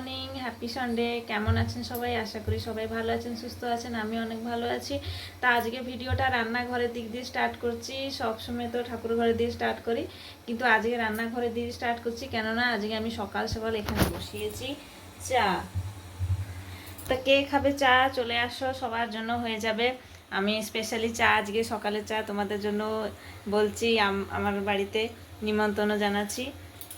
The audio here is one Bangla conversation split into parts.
Morning, happy Sunday. কেমন আছেন সবাই? আশা করি সবাই ভালো আছেন, সুস্থ আছেন। আমি অনেক ভালো আছি। তা আজকে ভিডিওটা রান্নাঘরের দিক দিয়ে স্টার্ট করছি। সবসময় তো ঠাকুর ঘরের দিয়ে স্টার্ট করি, কিন্তু আজকে রান্নাঘরের দিয়ে স্টার্ট করছি। কেননা আজকে আমি সকাল সকাল এখানে বসিয়েছি চা। তা কে খাবে চা? চলে আসো, সবার জন্য হয়ে যাবে। আমি স্পেশালি চা, আজকে সকালের চা তোমাদের জন্য বলছি। আমার বাড়িতে নিমন্ত্রণ জানাচ্ছি।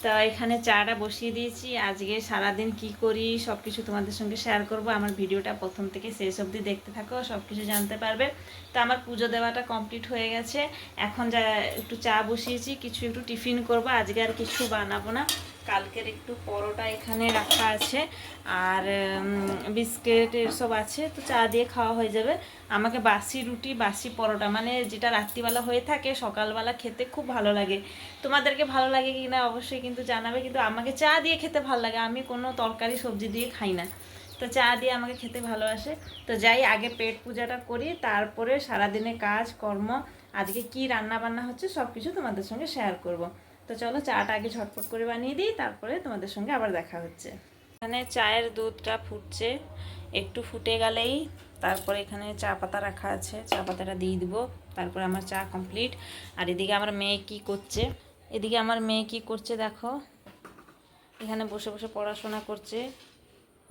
তা এখানে চাটা বসিয়ে দিয়েছি। আজকে সারাদিন কি করি সব কিছু তোমাদের সঙ্গে শেয়ার করব। আমার ভিডিওটা প্রথম থেকে শেষ অবধি দেখতে থাকো, সব কিছু জানতে পারবে। তো আমার পুজো দেওয়াটা কমপ্লিট হয়ে গেছে। এখন যা একটু চা বসিয়েছি, কিছু একটু টিফিন করব। আজকে আর কিছু বানাবো না। কালকের একটু পরোটা এখানে রাখা আছে, আর বিস্কিট এসব আছে, তো চা দিয়ে খাওয়া হয়ে যাবে। আমাকে বাসি রুটি, বাসি পরোটা, মানে যেটা রাত্রিবেলা হয়ে থাকে সকালবেলা খেতে খুব ভালো লাগে। তোমাদেরকে ভালো লাগে কি না অবশ্যই কিন্তু জানাবে, কিন্তু আমাকে চা দিয়ে খেতে ভালো লাগে। আমি কোনো তরকারি সবজি দিয়ে খাই না, তো চা দিয়ে আমাকে খেতে ভালোবাসে। তো যাই, আগে পেট পূজাটা করি, তারপরে সারাদিনে কাজ কর্ম, আজকে কি রান্না বান্না হচ্ছে সব কিছু তোমাদের সঙ্গে শেয়ার করব। তো চলো চাটা আগে ঝটপট করে বানিয়ে দিই, তারপরে তোমাদের সঙ্গে আবার দেখা হচ্ছে। এখানে চায়ের দুধটা ফুটছে, একটু ফুটে গেলেই তারপরে এখানে চা পাতা রাখা আছে, চা পাতাটা দিয়ে দিব। তারপরে আমার চা কমপ্লিট। আর এদিকে আমার মেয়ে কি করছে, দেখো, এখানে বসে বসে পড়াশোনা করছে।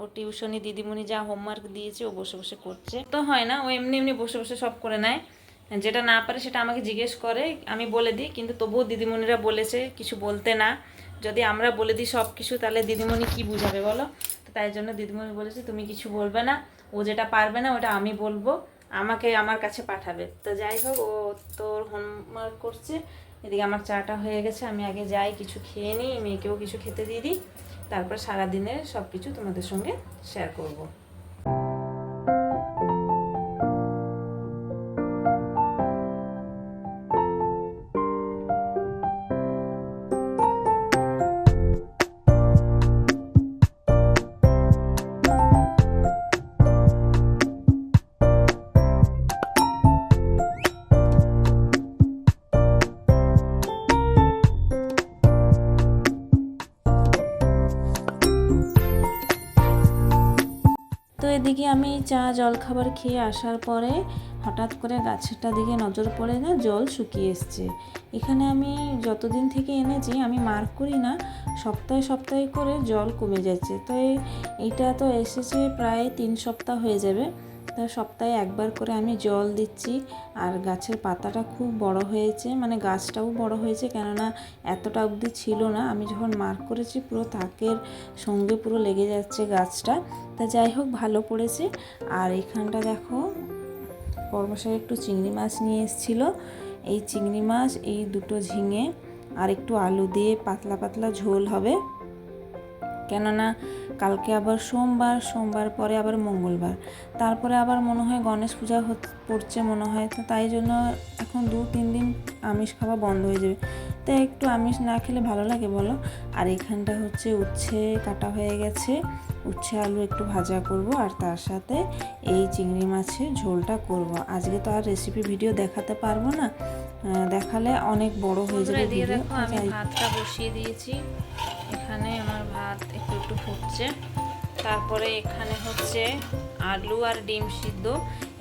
ও টিউশনি দিদিমণি যা হোমওয়ার্ক দিয়েছে ও বসে বসে করছে। তো হয় না, ও এমনি এমনি বসে বসে সব করে নেয়। যেটা না পারে সেটা আমাকে জিজ্ঞেস করে, আমি বলে দিই, কিন্তু তবুও দিদিমণিরা বলেছে কিছু বলতে না। যদি আমরা বলে দিই সব কিছু, তাহলে দিদিমণি কি বুঝাবে বলো? তো তাই জন্য দিদিমণি বলেছে তুমি কিছু বলবে না, ও যেটা পারবে না ওটা আমি বলবো, আমাকে আমার কাছে পাঠাবে। তো যাই হোক, ও তোর হোমওয়ার্ক করছে। এদিকে আমার চাটা হয়ে গেছে, আমি আগে যাই কিছু খেয়ে নিই, মেয়েকেও কিছু খেতে দিয়ে দিই, তারপর সারাদিনের সব কিছু তোমাদের সঙ্গে শেয়ার করব। তো এদিকে আমি চা জলখাবার খেয়ে আসার পরে হঠাৎ করে গাছেরটা দিকে নজর পড়ে, না জল শুকিয়ে এসছে। এখানে আমি যতদিন থেকে এনেছি আমি মার্ক করি না, সপ্তাহে সপ্তাহে করে জল কমে যাচ্ছে। তো এইটা তো এসেছে প্রায় 3 সপ্তাহ হয়ে যাবে। তো সপ্তাহে একবার করে আমি জল দিচ্ছি। আর গাছের পাতাটা খুব বড় হয়েছে, মানে গাছটাও বড় হয়েছে, কেননা এতটা অবধি ছিল না। আমি যখন মার্ক করেছি পুরো তাকের সঙ্গে পুরো লেগে যাচ্ছে গাছটা। তা যাই হোক, ভালো পড়েছে। আর এখানটা দেখো, বড়মশাই একটু চিংড়ি মাছ নিয়ে এসেছিল। এই চিংড়ি মাছ, এই দুটো ঝিঙে আর একটু আলু দিয়ে পাতলা পাতলা ঝোল হবে, কেননা কালকে আবার সোমবার পরে আবার মঙ্গলবার, তারপরে আবার মনে হয় গণেশ পূজা পড়ছে মনে হয়। তো তাই জন্য এখন 2-3 দিন আমিষ খাওয়া বন্ধ হয়ে যাবে। তাই একটু আমিষ না খেলে ভালো লাগে বলো? আর এখানটা হচ্ছে উচ্ছে কাটা হয়ে গেছে, উচ্ছে আলু একটু ভাজা করব, আর তার সাথে এই চিংড়ি মাছের ঝোলটা করব। আজকে তো আর রেসিপি ভিডিও দেখাতে পারবো না, দেখালে অনেক বড় হয়ে যাবে ভিডিও। দেখো আমি ভাতটা বসিয়ে দিয়েছি, এখানে আমার ভাত একটু একটু ফুটছে। তারপরে এখানে হচ্ছে আলু আর ডিম সিদ্ধ,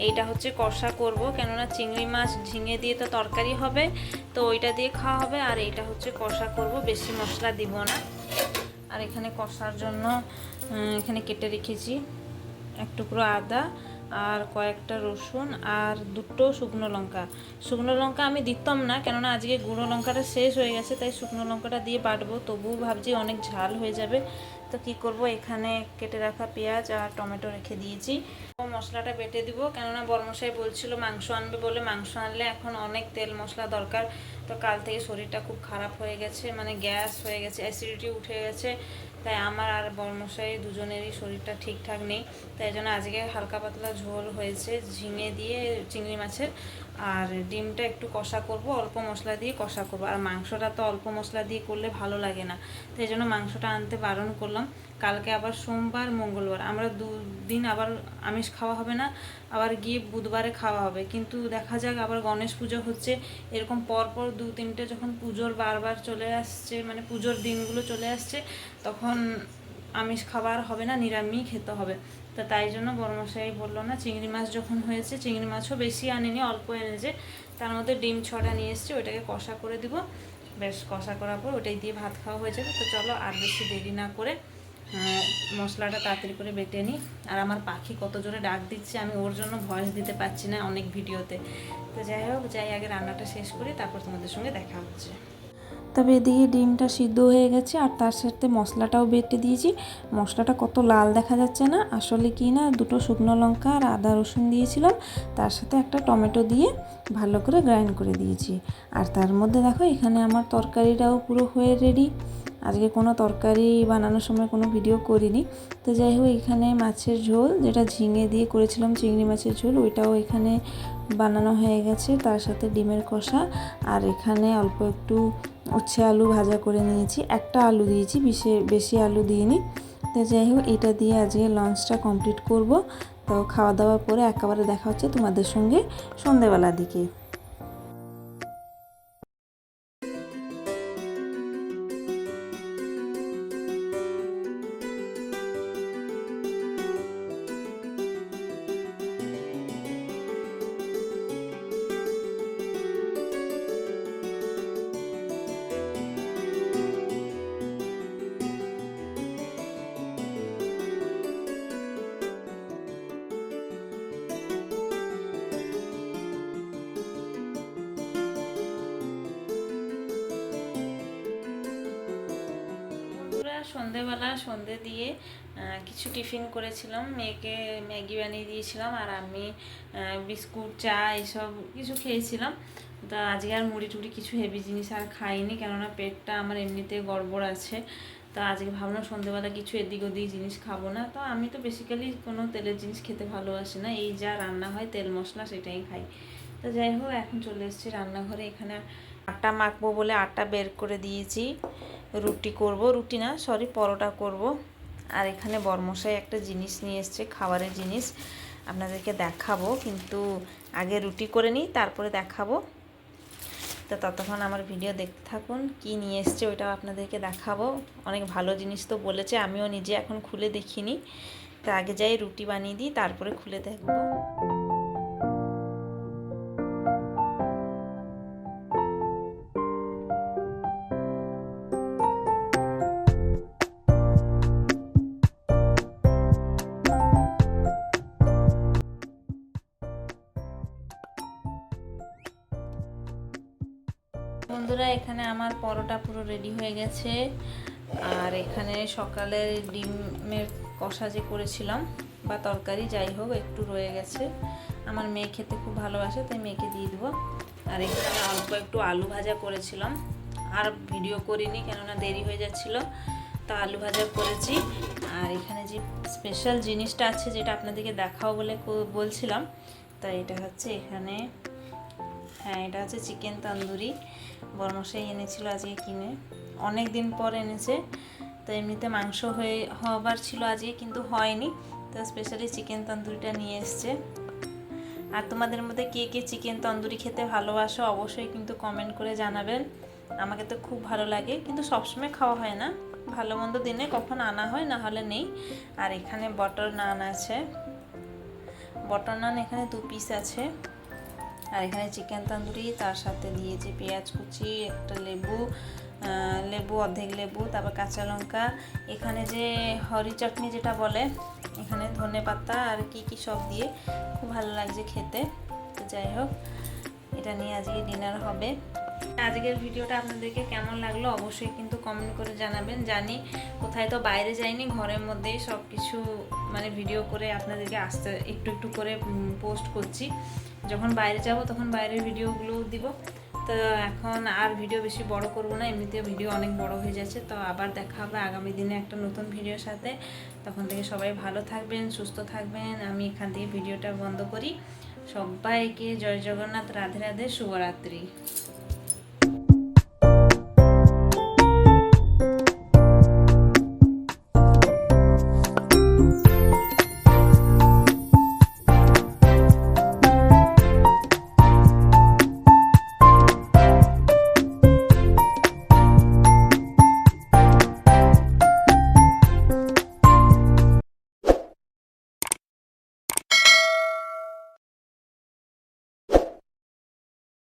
এইটা হচ্ছে কষা করব, কেননা চিংড়ি মাছ ঝিঙে দিয়ে তো তরকারি হবে, তো ওইটা দিয়ে খাওয়া হবে। আর এইটা হচ্ছে কষা করব, বেশি মশলা দিব না। আর এখানে কষার জন্য এখানে কেটে রেখেছি এক টুকরো আদা আর কয়েকটা রসুন আর 2টো শুকনো লঙ্কা আমি দিতাম না, কেননা আজকে গুঁড়ো লঙ্কাটা শেষ হয়ে গেছে, তাই শুকনো লঙ্কাটা দিয়ে বাটবো। তবুও ভাবছি অনেক ঝাল হয়ে যাবে, তো কি করব, এখানে কেটে রাখা পেঁয়াজ আর টমেটো রেখে দিয়েছি। মশলাটা বেটে দিব, কেননা বড়মশাই বলছিল মাংস আনবে বলে, মাংস আনলে এখন অনেক তেল মশলা দরকার। তো কাল থেকে শরীরটা খুব খারাপ হয়ে গেছে, মানে গ্যাস হয়ে গেছে, অ্যাসিডিটি উঠে গেছে। তাই আমার আর বড়মশাই দুজনেরই শরীরটা ঠিকঠাক নেই, তাই জন্য আজকে হালকা পাতলা ঝোল হয়েছে ঝিঙে দিয়ে চিংড়ি মাছের। আর ডিমটা একটু কষা করব, অল্প মশলা দিয়ে কষা করব। আর মাংসটা তো অল্প মশলা দিয়ে করলে ভালো লাগে না, তাই জন্য মাংসটা আনতে বারণ করলাম। কালকে আবার সোমবার মঙ্গলবার, আমরা 2 দিন আবার আমিষ খাওয়া হবে না, আবার গিয়ে বুধবারে খাওয়া হবে। কিন্তু দেখা যাক, আবার গণেশ পুজো হচ্ছে, এরকম পরপর 2-3টে যখন পুজোর বারবার চলে আসছে, মানে পুজোর দিনগুলো চলে আসছে, তখন আমিষ খাবার হবে না, নিরামিষ খেতে হবে। তো তাই জন্য বড়মশাই বললো না, চিংড়ি মাছ যখন হয়েছে, চিংড়ি মাছও বেশি আনেনি, অল্প এনেছে, তার মধ্যে ডিম 6টা নিয়ে এসছে, ওইটাকে কষা করে দিব। বেশ কষা করার পর ওটাই দিয়ে ভাত খাওয়া হয়ে যাবে। তো চলো আর বেশি দেরি না করে মশলাটা তাড়াতাড়ি করে বেটে নিই। আর আমার পাখি কত জোরে ডাক দিচ্ছে, আমি ওর জন্য ভয়েস দিতে পারছি না অনেক ভিডিওতে। তো যাই হোক, যাই আগে রান্নাটা শেষ করি, তারপর তোমাদের সঙ্গে দেখা হচ্ছে। তবে এদিকে ডিমটা সিদ্ধ হয়ে গেছে আর তার সাথে মশলাটাও বেটে দিয়েছি। মশলাটা কত লাল দেখা যাচ্ছে না, আসলে কি না, 2টো শুকনো লঙ্কা আর আদা রসুন দিয়েছিলাম, তার সাথে একটা টমেটো দিয়ে ভালো করে গ্রাইন্ড করে দিয়েছি। আর তার মধ্যে দেখো এখানে আমার তরকারিটাও পুরো হয়ে রেডি। আজকে কোনো তরকারি বানানোর সময় কোনো ভিডিও করিনি। তো যাই হোক, এখানে মাছের ঝোল, যেটা ঝিঙে দিয়ে করেছিলাম চিংড়ি মাছের ঝোল, ওইটাও এখানে বানানো হয়ে গেছে, তার সাথে ডিমের কষা। আর এখানে অল্প একটু উচ্ছে আলু ভাজা করে নিয়েছি, একটা আলু দিয়েছি, বেশি আলু দিইনি। তো যাই হোক, এটা দিয়ে আজকে লাঞ্চটা কমপ্লিট করব। তো খাওয়া দাওয়ার পরে একেবারে দেখা হচ্ছে তোমাদের সঙ্গে সন্ধেবেলার দিকে। সন্ধেবেলা সন্ধে দিয়ে কিছু টিফিন করেছিলাম, মেয়েকে ম্যাগি বানিয়ে দিয়েছিলাম, আর আমি বিস্কুট চা এইসব কিছু খেয়েছিলাম। তো আজকে আর মুড়ি টুড়ি কিছু হেভি জিনিস আর খাইনি, কেননা পেটটা আমার এমনিতে গড়বড় আছে। তো আজকে ভাবলাম সন্ধেবেলা কিছু এদিক ওদিক জিনিস খাবো না। তো আমি তো বেসিক্যালি কোনো তেলের জিনিস খেতে ভালোবাসি না, এই যা রান্না হয় তেল মশলা সেটাই খাই। তো যাই হোক, এখন চলে এসেছি রান্নাঘরে। এখানে আটা মাখবো বলে আটা বের করে দিয়েছি, রুটি করব, রুটি না সরি পরোটা করব। আর এখানে বরমশাই একটা জিনিস নিয়ে এসছে, খাবারের জিনিস, আপনাদেরকে দেখাবো, কিন্তু আগে রুটি করে নিই তারপরে দেখাবো। তো ততক্ষণ আমার ভিডিও দেখতে থাকুন, কি নিয়ে এসছে ওইটাও আপনাদেরকে দেখাবো। অনেক ভালো জিনিস তো বলেছে, আমিও নিজে এখন খুলে দেখিনি। তো আগে যাই রুটি বানিয়ে দিই, তারপরে খুলে দেখবো। বন্ধুরা, এখানে আমার পরোটা পুরো রেডি হয়ে গেছে। আর এখানে সকালের ডিমের কষা যে করেছিলাম বা তরকারি যাই হোক, একটু রয়ে গেছে। আমার মেয়ে খেতে খুব ভালোবাসে, তাই মেয়েকে দিয়ে দেবো। আর এখানে অল্প একটু আলু ভাজা করেছিলাম, আর ভিডিও করিনি কেননা দেরি হয়ে যাচ্ছিলো। তো আলু ভাজা করেছি। আর এখানে যে স্পেশাল জিনিসটা আছে, যেটা আপনাদেরকে দেখাও বলে বলছিলাম, তাই এটা হচ্ছে এখানে, হ্যাঁ এটা হচ্ছে চিকেন তন্দুরি। বরমশাই এনেছিল আজকে কিনে, অনেক দিন পর এনেছে। তো এমনিতে মাংস হবার ছিল আজকে, কিন্তু হয়নি। তো স্পেশালি চিকেন তন্দুরিটা নিয়ে এসছে। আর তোমাদের মধ্যে কে কে চিকেন তন্দুরি খেতে ভালোবাসো অবশ্যই কিন্তু কমেন্ট করে জানাবেন। আমাকে তো খুব ভালো লাগে, কিন্তু সবসময় খাওয়া হয় না, ভালো মন্দ দিনে কখন আনা হয়, না হলে নেই। আর এখানে বাটার নান আছে, বাটার নান এখানে 2 পিস আছে। আর এখানে চিকেন তন্দুরি, তার সাথে দিয়েছি পেঁয়াজ কুচি, একটা লেবু অর্ধেক লেবু, তারপর কাঁচা লঙ্কা, এখানে যে হরি চাটনি যেটা বলে, এখানে ধনে পাতা আর কি কি সব দিয়ে খুব ভালো লাগছে খেতে। তো যাই হোক, এটা নিয়ে আজকে ডিনার হবে। আজকের ভিডিওটা আপনাদেরকে কেমন লাগলো অবশ্যই কিন্তু কমেন্ট করে জানাবেন। জানি কোথায় তো বাইরে যাইনি, ঘরের মধ্যেই সব কিছু মানে ভিডিও করে আপনাদেরকে একটু একটু করে পোস্ট করছি। যখন বাইরে যাব তখন বাইরের ভিডিওগুলো দিব। তো এখন আর ভিডিও বেশি বড় করব না, এমনিতেও ভিডিও অনেক বড় হয়ে যাচ্ছে। তো আবার দেখা হবে আগামী দিনে একটা নতুন ভিডিওর সাথে। তখন থেকে সবাই ভালো থাকবেন, সুস্থ থাকবেন। আমি এখান থেকে ভিডিওটা বন্ধ করি। সবাইকে জয় জগন্নাথ, রাধে রাধে, শুভরাত্রি।